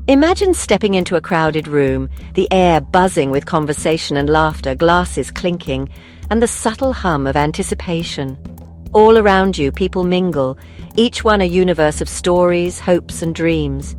Imagine stepping into a crowded room, the air buzzing with conversation and laughter, glasses clinking, and the subtle hum of anticipation. All around you, people mingle, each one a universe of stories, hopes, and dreams.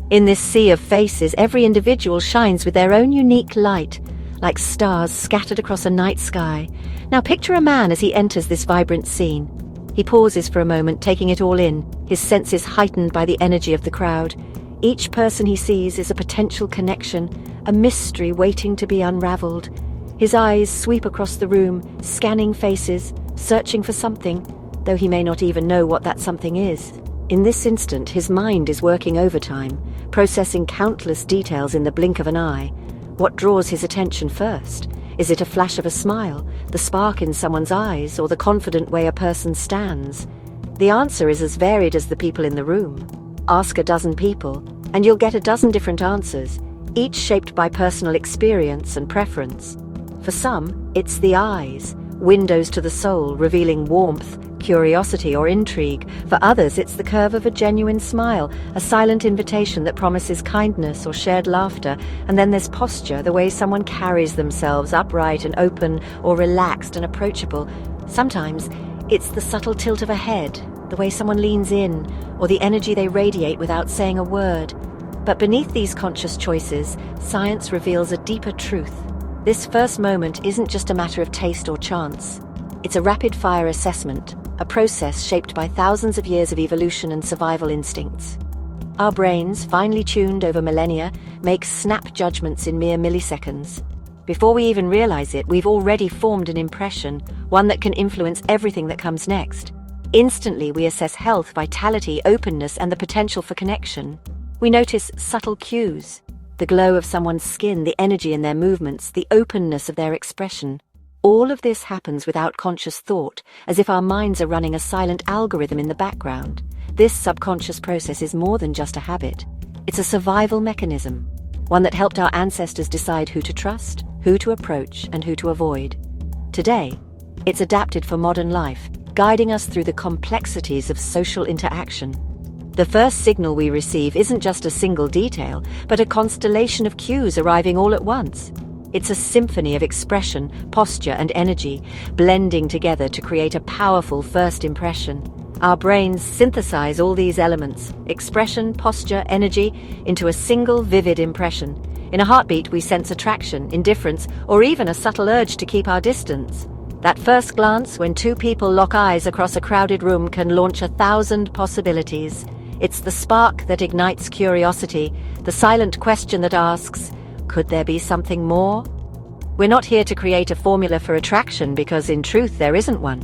In this sea of faces, every individual shines with their own unique light, like stars scattered across a night sky. Now picture a man as he enters this vibrant scene. He pauses for a moment, taking it all in, his senses heightened by the energy of the crowd. Each person he sees is a potential connection, a mystery waiting to be unraveled. His eyes sweep across the room, scanning faces, searching for something, though he may not even know what that something is. In this instant, his mind is working overtime, processing countless details in the blink of an eye. What draws his attention first? Is it a flash of a smile, the spark in someone's eyes, or the confident way a person stands? The answer is as varied as the people in the room. Ask a dozen people, and you'll get a dozen different answers, each shaped by personal experience and preference. For some, it's the eyes, windows to the soul, revealing warmth, curiosity, or intrigue. For others, it's the curve of a genuine smile, a silent invitation that promises kindness or shared laughter. And then there's posture, the way someone carries themselves, upright and open, or relaxed and approachable. Sometimes, it's the subtle tilt of a head, the way someone leans in, or the energy they radiate without saying a word. But beneath these conscious choices, science reveals a deeper truth. This first moment isn't just a matter of taste or chance. It's a rapid-fire assessment, a process shaped by thousands of years of evolution and survival instincts. Our brains, finely tuned over millennia, make snap judgments in mere milliseconds. Before we even realize it, we've already formed an impression, one that can influence everything that comes next. Instantly, we assess health, vitality, openness, and the potential for connection. We notice subtle cues, the glow of someone's skin, the energy in their movements, the openness of their expression. All of this happens without conscious thought, as if our minds are running a silent algorithm in the background. This subconscious process is more than just a habit. It's a survival mechanism, one that helped our ancestors decide who to trust, who to approach, and who to avoid. Today, it's adapted for modern life, guiding us through the complexities of social interaction. The first signal we receive isn't just a single detail, but a constellation of cues arriving all at once. It's a symphony of expression, posture, and energy, blending together to create a powerful first impression. Our brains synthesize all these elements, expression, posture, energy, into a single vivid impression. In a heartbeat, we sense attraction, indifference, or even a subtle urge to keep our distance. That first glance, when two people lock eyes across a crowded room, can launch 1,000 possibilities. It's the spark that ignites curiosity, the silent question that asks, could there be something more? We're not here to create a formula for attraction because, in truth, there isn't one.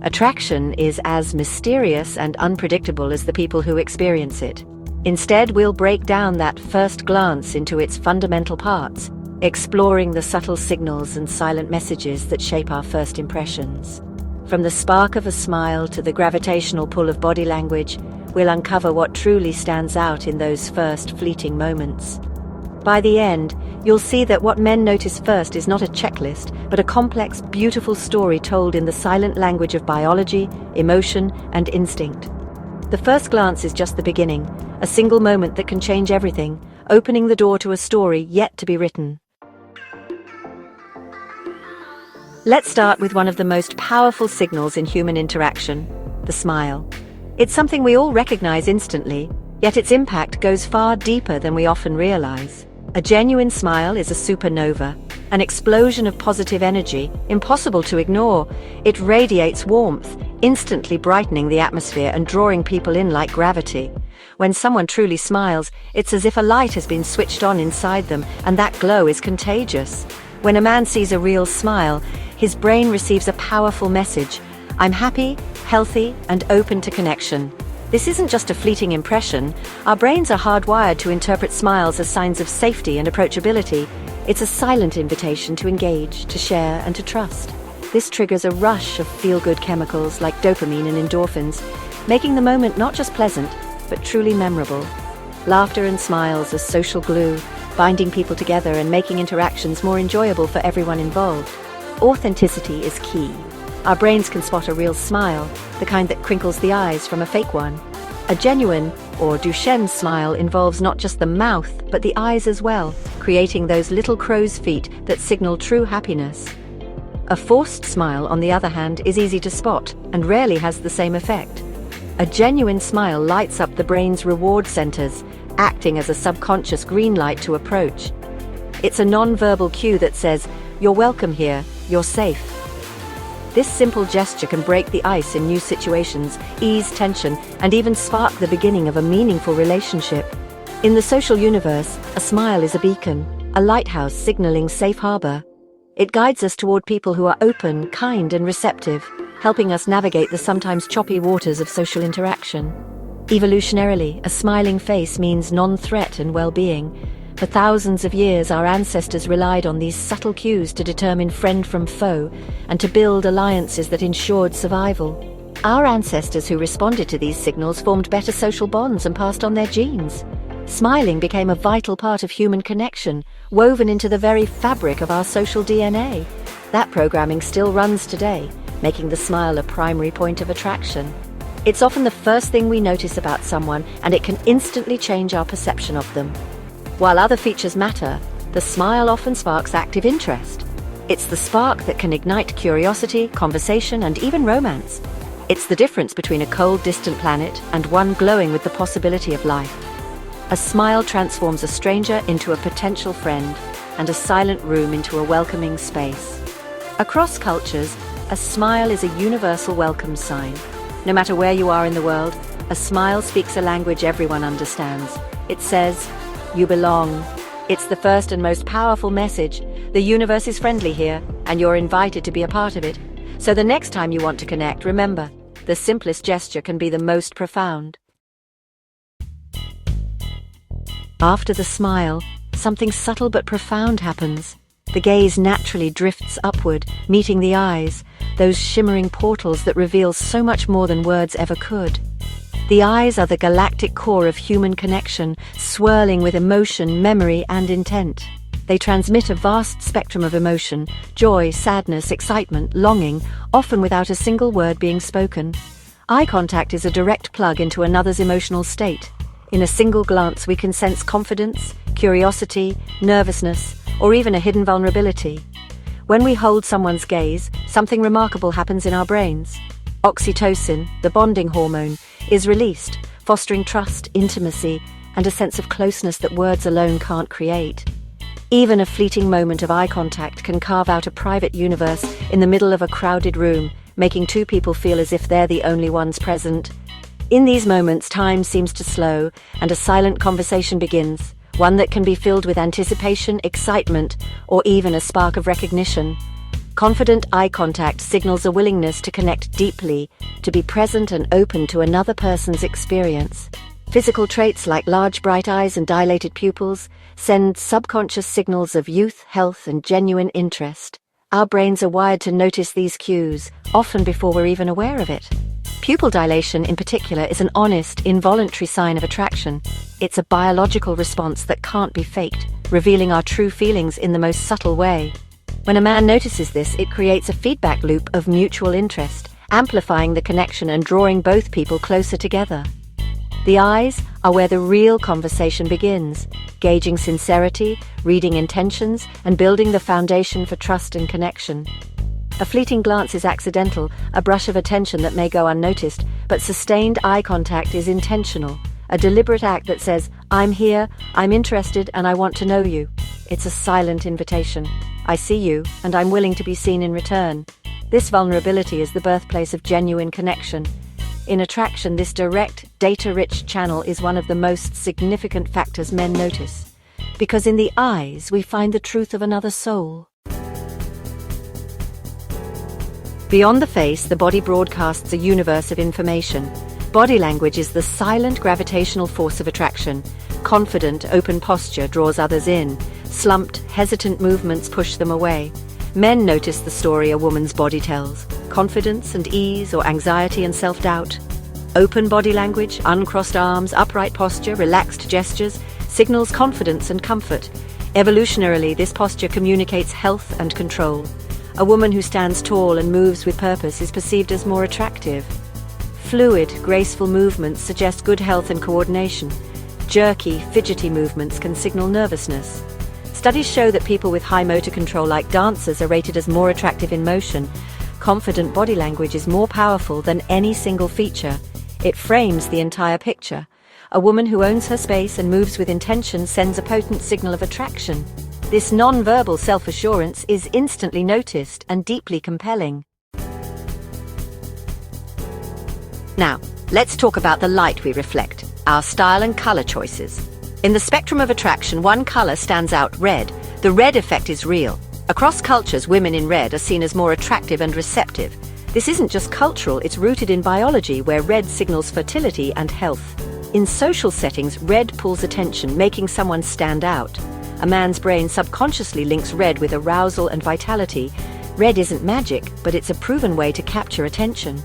Attraction is as mysterious and unpredictable as the people who experience it. Instead, we'll break down that first glance into its fundamental parts, exploring the subtle signals and silent messages that shape our first impressions. From the spark of a smile to the gravitational pull of body language, we'll uncover what truly stands out in those first fleeting moments. By the end, you'll see that what men notice first is not a checklist, but a complex, beautiful story told in the silent language of biology, emotion, and instinct. The first glance is just the beginning, a single moment that can change everything, opening the door to a story yet to be written. Let's start with one of the most powerful signals in human interaction, the smile. It's something we all recognize instantly, yet its impact goes far deeper than we often realize. A genuine smile is a supernova, an explosion of positive energy, impossible to ignore. It radiates warmth, instantly brightening the atmosphere and drawing people in like gravity. When someone truly smiles, it's as if a light has been switched on inside them, and that glow is contagious. When a man sees a real smile, his brain receives a powerful message. I'm happy, healthy, and open to connection. This isn't just a fleeting impression. Our brains are hardwired to interpret smiles as signs of safety and approachability. It's a silent invitation to engage, to share, and to trust. This triggers a rush of feel-good chemicals like dopamine and endorphins, making the moment not just pleasant, but truly memorable. Laughter and smiles are social glue, binding people together and making interactions more enjoyable for everyone involved. Authenticity is key. Our brains can spot a real smile, the kind that crinkles the eyes, from a fake one. A genuine, or Duchenne's smile involves not just the mouth, but the eyes as well, creating those little crow's feet that signal true happiness. A forced smile, on the other hand, is easy to spot and rarely has the same effect. A genuine smile lights up the brain's reward centers, acting as a subconscious green light to approach. It's a non-verbal cue that says, "You're welcome here, you're safe." This simple gesture can break the ice in new situations, ease tension, and even spark the beginning of a meaningful relationship. In the social universe, a smile is a beacon, a lighthouse signaling safe harbor. It guides us toward people who are open, kind, and receptive, helping us navigate the sometimes choppy waters of social interaction. Evolutionarily, a smiling face means non-threat and well-being. For thousands of years, our ancestors relied on these subtle cues to determine friend from foe and to build alliances that ensured survival. Our ancestors who responded to these signals formed better social bonds and passed on their genes. Smiling became a vital part of human connection, woven into the very fabric of our social DNA. That programming still runs today, making the smile a primary point of attraction. It's often the first thing we notice about someone, and it can instantly change our perception of them. While other features matter, the smile often sparks active interest. It's the spark that can ignite curiosity, conversation, and even romance. It's the difference between a cold, distant planet and one glowing with the possibility of life. A smile transforms a stranger into a potential friend, and a silent room into a welcoming space. Across cultures, a smile is a universal welcome sign. No matter where you are in the world, a smile speaks a language everyone understands. It says, "You belong." It's the first and most powerful message. The universe is friendly here, and you're invited to be a part of it. So the next time you want to connect, remember, the simplest gesture can be the most profound. After the smile, something subtle but profound happens. The gaze naturally drifts upward, meeting the eyes, those shimmering portals that reveal so much more than words ever could. The eyes are the galactic core of human connection, swirling with emotion, memory, and intent. They transmit a vast spectrum of emotion: joy, sadness, excitement, longing, often without a single word being spoken. Eye contact is a direct plug into another's emotional state. In a single glance, we can sense confidence, curiosity, nervousness, or even a hidden vulnerability. When we hold someone's gaze, something remarkable happens in our brains. Oxytocin, the bonding hormone, is released, fostering trust, intimacy, and a sense of closeness that words alone can't create. Even a fleeting moment of eye contact can carve out a private universe in the middle of a crowded room, making two people feel as if they're the only ones present. In these moments, time seems to slow, and a silent conversation begins, one that can be filled with anticipation, excitement, or even a spark of recognition. Confident eye contact signals a willingness to connect deeply, to be present and open to another person's experience. Physical traits like large bright eyes and dilated pupils send subconscious signals of youth, health, and genuine interest. Our brains are wired to notice these cues, often before we're even aware of it. Pupil dilation, in particular, is an honest, involuntary sign of attraction. It's a biological response that can't be faked, revealing our true feelings in the most subtle way. When a man notices this, it creates a feedback loop of mutual interest, amplifying the connection and drawing both people closer together. The eyes are where the real conversation begins, gauging sincerity, reading intentions, and building the foundation for trust and connection. A fleeting glance is accidental, a brush of attention that may go unnoticed, but sustained eye contact is intentional, a deliberate act that says, "I'm here, I'm interested, and I want to know you." It's a silent invitation. I see you, and I'm willing to be seen in return. This vulnerability is the birthplace of genuine connection. In attraction, this direct, data-rich channel is one of the most significant factors men notice, because in the eyes we find the truth of another soul. Beyond the face, the body broadcasts a universe of information. Body language is the silent gravitational force of attraction. Confident, open posture draws others in. Slumped, hesitant movements push them away. Men notice the story a woman's body tells: confidence and ease, or anxiety and self-doubt. Open body language, uncrossed arms, upright posture, relaxed gestures, signals confidence and comfort. Evolutionarily, this posture communicates health and control. A woman who stands tall and moves with purpose is perceived as more attractive. Fluid, graceful movements suggest good health and coordination. Jerky, fidgety movements can signal nervousness. Studies show that people with high motor control, like dancers, are rated as more attractive in motion. Confident body language is more powerful than any single feature. It frames the entire picture. A woman who owns her space and moves with intention sends a potent signal of attraction. This non-verbal self-assurance is instantly noticed and deeply compelling. Now, let's talk about the light we reflect, our style and color choices. In the spectrum of attraction, one color stands out: red. The red effect is real. Across cultures, women in red are seen as more attractive and receptive. This isn't just cultural, it's rooted in biology, where red signals fertility and health. In social settings, red pulls attention, making someone stand out. A man's brain subconsciously links red with arousal and vitality. Red isn't magic, but it's a proven way to capture attention.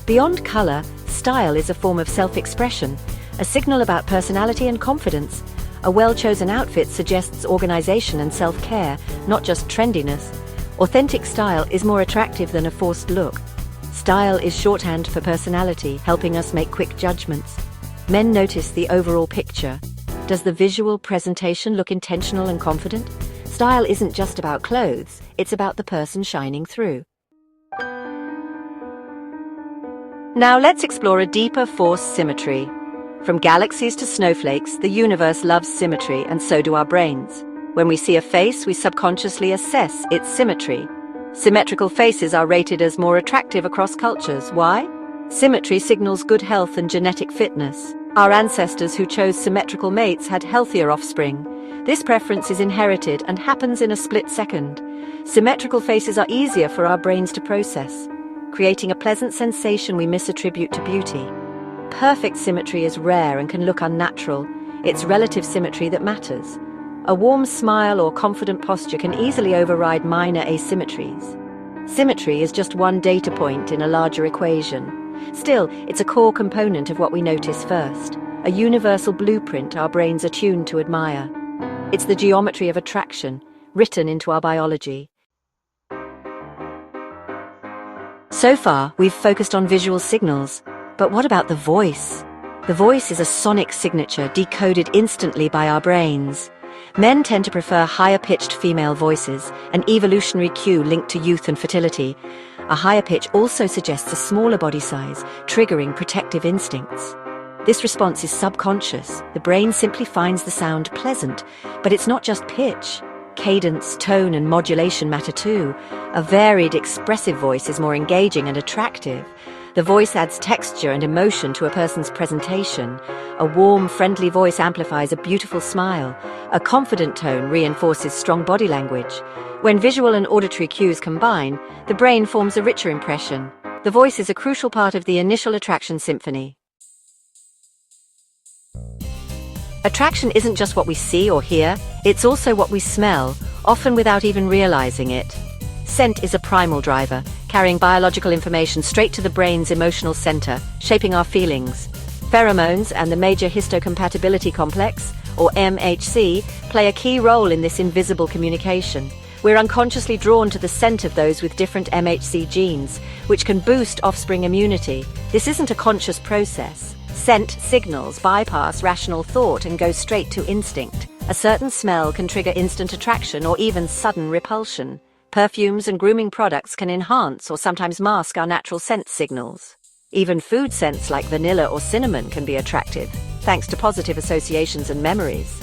Beyond color, style is a form of self-expression, a signal about personality and confidence. A well-chosen outfit suggests organization and self-care, not just trendiness. Authentic style is more attractive than a forced look. Style is shorthand for personality, helping us make quick judgments. Men notice the overall picture. Does the visual presentation look intentional and confident? Style isn't just about clothes, it's about the person shining through. Now let's explore a deeper force: symmetry. From galaxies to snowflakes, the universe loves symmetry, and so do our brains. When we see a face, we subconsciously assess its symmetry. Symmetrical faces are rated as more attractive across cultures. Why? Symmetry signals good health and genetic fitness. Our ancestors who chose symmetrical mates had healthier offspring. This preference is inherited and happens in a split second. Symmetrical faces are easier for our brains to process, creating a pleasant sensation we misattribute to beauty. Perfect symmetry is rare and can look unnatural. It's relative symmetry that matters. A warm smile or confident posture can easily override minor asymmetries. Symmetry is just one data point in a larger equation. Still, it's a core component of what we notice first, a universal blueprint our brains are tuned to admire. It's the geometry of attraction, written into our biology. So far, we've focused on visual signals. But what about the voice? The voice is a sonic signature decoded instantly by our brains. Men tend to prefer higher-pitched female voices, an evolutionary cue linked to youth and fertility. A higher pitch also suggests a smaller body size, triggering protective instincts. This response is subconscious. The brain simply finds the sound pleasant, but it's not just pitch. Cadence, tone, and modulation matter too. A varied, expressive voice is more engaging and attractive. The voice adds texture and emotion to a person's presentation. A warm, friendly voice amplifies a beautiful smile. A confident tone reinforces strong body language. When visual and auditory cues combine, the brain forms a richer impression. The voice is a crucial part of the initial attraction symphony. Attraction isn't just what we see or hear, it's also what we smell, often without even realizing it. Scent is a primal driver, carrying biological information straight to the brain's emotional center, shaping our feelings. Pheromones and the major histocompatibility complex, or MHC, play a key role in this invisible communication. We're unconsciously drawn to the scent of those with different MHC genes, which can boost offspring immunity. This isn't a conscious process. Scent signals bypass rational thought and go straight to instinct. A certain smell can trigger instant attraction or even sudden repulsion. Perfumes and grooming products can enhance or sometimes mask our natural scent signals. Even food scents like vanilla or cinnamon can be attractive, thanks to positive associations and memories.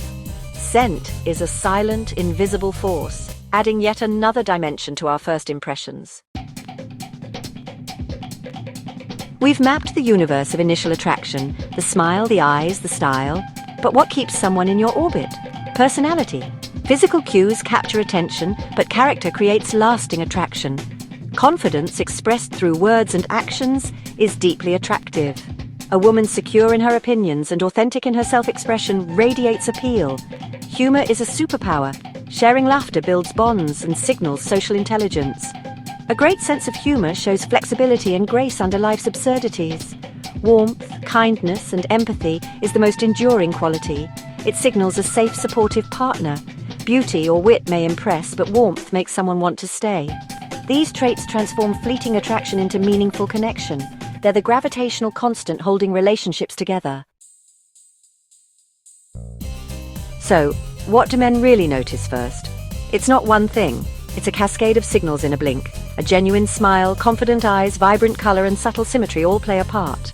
Scent is a silent, invisible force, adding yet another dimension to our first impressions. We've mapped the universe of initial attraction, the smile, the eyes, the style. But what keeps someone in your orbit? Personality. Physical cues capture attention, but character creates lasting attraction. Confidence expressed through words and actions is deeply attractive. A woman secure in her opinions and authentic in her self-expression radiates appeal. Humor is a superpower. Sharing laughter builds bonds and signals social intelligence. A great sense of humor shows flexibility and grace under life's absurdities. Warmth, kindness, and empathy is the most enduring quality. It signals a safe, supportive partner. Beauty or wit may impress, but warmth makes someone want to stay. These traits transform fleeting attraction into meaningful connection. They're the gravitational constant holding relationships together. So, what do men really notice first? It's not one thing. It's a cascade of signals in a blink. A genuine smile, confident eyes, vibrant color, and subtle symmetry all play a part.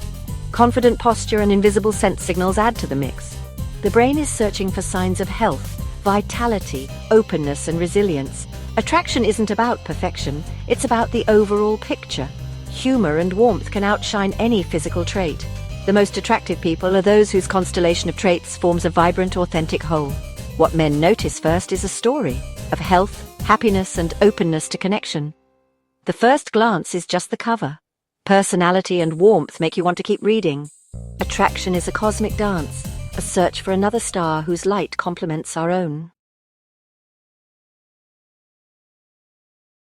Confident posture and invisible sense signals add to the mix. The brain is searching for signs of health, vitality, openness, and resilience. Attraction isn't about perfection, it's about the overall picture. Humor and warmth can outshine any physical trait. The most attractive people are those whose constellation of traits forms a vibrant, authentic whole. What men notice first is a story of health, happiness, and openness to connection. The first glance is just the cover. Personality and warmth make you want to keep reading. Attraction is a cosmic dance, a search for another star whose light complements our own.